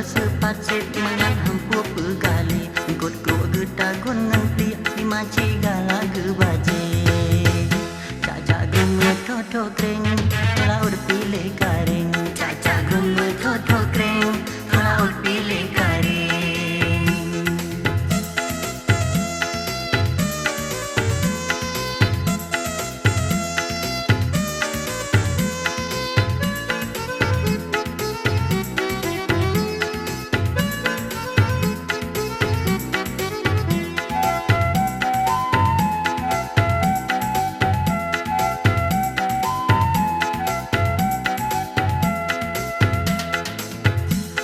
sepat set mangan hampu pegale ikut ko geta gun nganti di maci gala ge baje caca geme toto kring laut pilih garing caca geme toto kring laut pilih garing.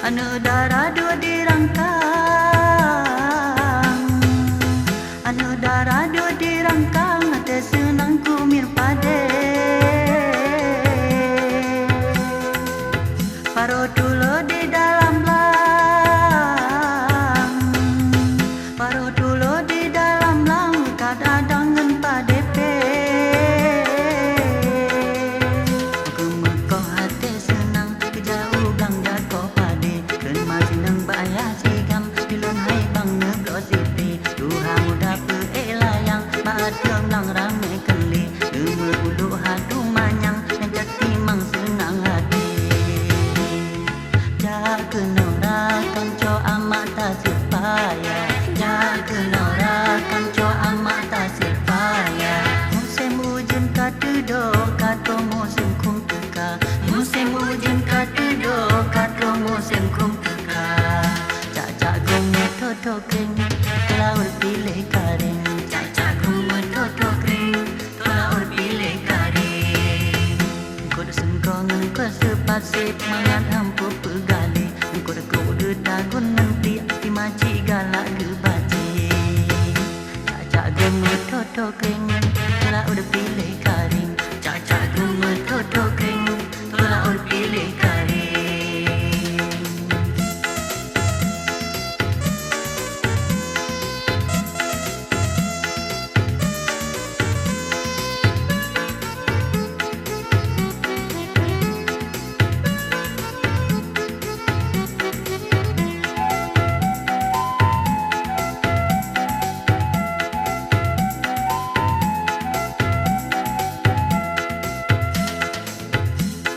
Anu darah dua dirangkang, anu darah dua dirangkang, ate senang kumir pade. Paro tulo di dalam lang, paro tulo di dalam lang, kadang-kadang pade pe. Kemekoh hati senang kejauh blang jago pade. Masih nang bayar sigam dilon hai bang neblo siti Tuhan muda pe elayang baat lang rame keli Deme ulu hadu manyang dan jati mang senang hati Jaga nora kanco amat tak sepaya Jaga nora kanco amat tak sepaya Musim hujan katudo kato musim kum teka Musim hujan katudo kato musim kum teka Toto kring, laut pilih garing Caca gume toto kring, laut pilih garing Kod sengkongan ke sepat sip mangan hampu pegale Kod kode dagun nanti di maci galak ke baci Caca gume toto kring, laut pilih garing Caca gume toto kring, laut pilih garing.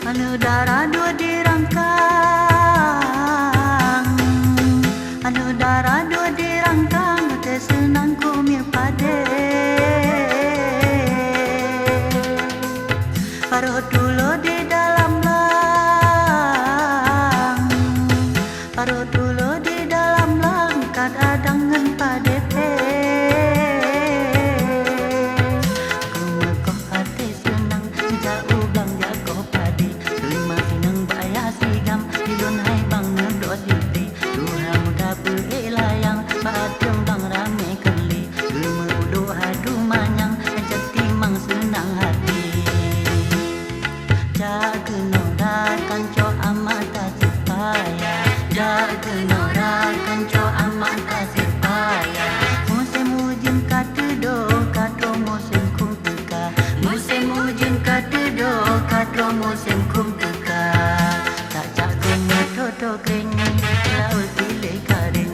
Anu darah dua dirangkang, anu darah dua dirangkang, ate senang kumir pade. Paro tulo di dalam lang, paro tulo di dalam lang, kadang-kadang pade pe. Kemekoh hati senang jauh blang jago pade. Sigam dilon hai bang neblo siti Tuhan muda pe elayang baat bang rame keli Geme ulu hadu manyang jati mang senang hati Jaga nora kanco amat tak sepaya Jaga nora kanco amat tak sepaya Musim hujan katudo katro musim kum teka Musim hujan katudo katro musim kum teka Toto kring, laut pilih garing